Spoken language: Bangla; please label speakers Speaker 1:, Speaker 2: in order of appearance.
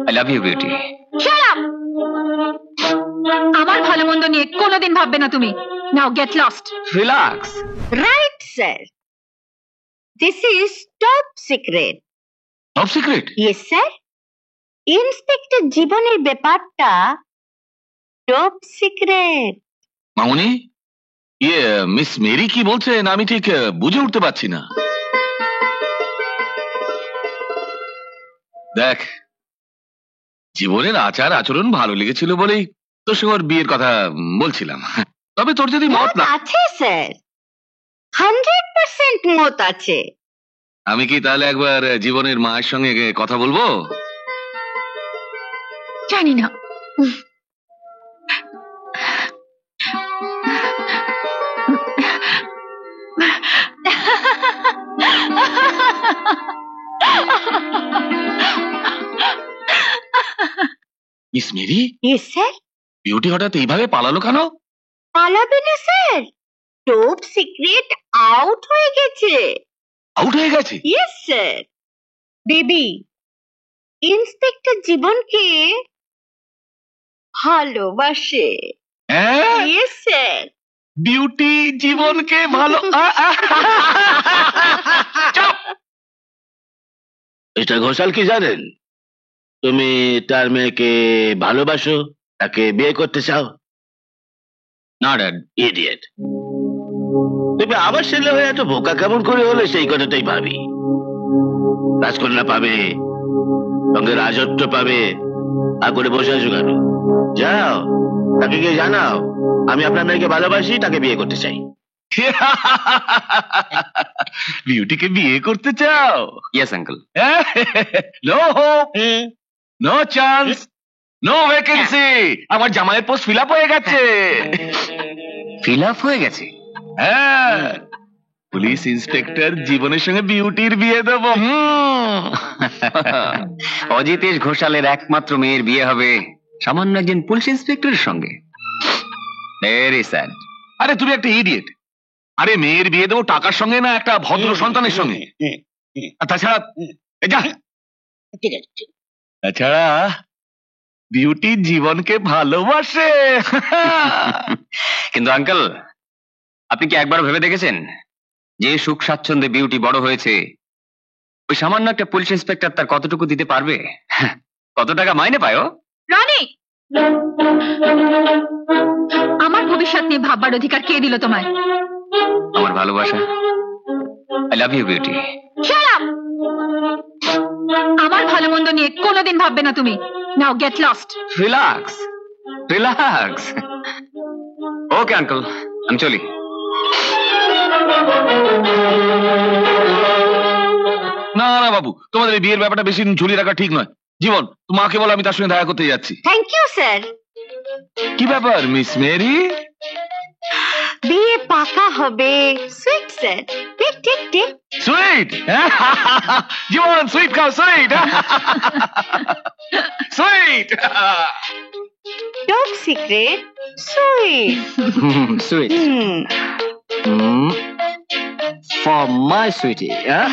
Speaker 1: I love you Beauty.
Speaker 2: Shut up! আমার ভালো মন্দ নিয়ে কোনোদিন ভাববে না তুমি। Now get lost.
Speaker 1: Relax.
Speaker 3: Right, sir. This is top secret.
Speaker 1: Top secret?
Speaker 3: Yes, sir. ইন্সপেক্টর জীবনের ব্যাপারটা টপ সিক্রেট।
Speaker 1: মামুনি, মিস মেরি কি বলছেন আমি ঠিক বুঝে উঠতে পারছি না। দেখ, জীবনের আচার আচরণ ভালো লেগেছিল বলেই তোর সঙ্গে ওর বিয়ের কথা বলছিলাম। তবে তোর যদি মত না
Speaker 3: আছে স্যার, 100% মত আছে।
Speaker 1: আমি কি তাহলে একবার জীবনের মায়ের সঙ্গে কথা বলবো?
Speaker 2: জানি না।
Speaker 1: Miss Mary?
Speaker 3: Yes sir.
Speaker 1: Beauty হঠাৎ এইভাবে পালালো কেন?
Speaker 3: পালাবে না স্যার, টপ সিক্রেট আউট হয়ে গেছে।
Speaker 1: আউট হয়ে গেছে?
Speaker 3: Yes sir. বেবি ইন্সপেক্টর জীবনকে ভালোবাসে।
Speaker 1: হ্যাঁ,
Speaker 3: ইয়েস স্যার।
Speaker 1: বিউটি জীবনকে ভালো
Speaker 4: মিস্টার ঘোষাল কি জানেন, তুমি তার মেয়েকে ভালোবাসো, তাকে বিয়ে করতে চাও।
Speaker 1: না ড্যাড।
Speaker 4: ইডিয়েট, তুমি আবার ছেলে হয়ে এত বোকা কেমন করে হলে সেই কথাটাই ভাবি। রাজকন্যা পাবে, সঙ্গে রাজত্ব পাবে, আর করে বসে আছো কেন? যাও, তাকে গিয়ে জানাও আমি আপনার মেয়েকে ভালোবাসি, তাকে বিয়ে করতে চাই।
Speaker 1: বিউটিকে বিয়ে করতে চাও?
Speaker 5: Yes uncle.
Speaker 1: No hope, no chance, no vacancy. আমার জামাইয়ের পোস্ট ফিল আপ হয়ে গেছে।
Speaker 5: ফিল আপ হয়ে গেছে?
Speaker 1: হ্যাঁ, পুলিশ ইন্সপেক্টর জীবনের সঙ্গে বিউটির বিয়ে দেবো।
Speaker 5: অজিতেশ ঘোষালের একমাত্র মেয়ের বিয়ে হবে সামান্য একজন পুলিশ ইন্সপেক্টরের সঙ্গে? Very sad.
Speaker 1: আরে তুমি একটা ইডিয়েট। আরে মেয়ের বিয়ে দেবো টাকার সঙ্গে না, একটা ভদ্র সন্তানের সঙ্গে। আর তাছাড়া তাছাড়া বিউটি জীবনকে ভালোবাসে।
Speaker 5: কিন্তু আঙ্কেল, আপনি কি একবার ভেবে দেখেছেন যে সুখ স্বাচ্ছন্দ্যে বিউটি বড় হয়েছে, ওই সামান্য একটা পুলিশ ইন্সপেক্টর তার কতটুকু দিতে পারবে? কত টাকা মাইনে পায় ও?
Speaker 2: রনি, আমার ভবিষ্যৎ নিয়ে ভাববার অধিকার কে দিল তোমায়?
Speaker 5: আমার ভালোবাসা। I love you Beauty.
Speaker 2: Shut up! আমার ভালো মন্দ নিয়ে কোনোদিন ভাববে না তুমি। Now get lost.
Speaker 5: Relax, relax. Okay uncle, আমি চলি।
Speaker 1: না না বাবু, তোমাদের এই বিয়ের ব্যাপারটা বেশি দিন ঝুলিয়ে রাখা ঠিক নয়। জীবন, মাকে বলো আমি তার সঙ্গে দেখা করতে যাচ্ছি।
Speaker 3: Thank you sir.
Speaker 1: কি ব্যাপার মিস মেরি?
Speaker 3: বিয়ে পাকা হবে। Sweet sir. ঠিক ঠিক ঠিক।
Speaker 1: সুইট? জীবন সুইট খাও, sweet. Sweet.
Speaker 3: Top secret sweet.
Speaker 5: Sweet for my sweetie.
Speaker 3: Ah!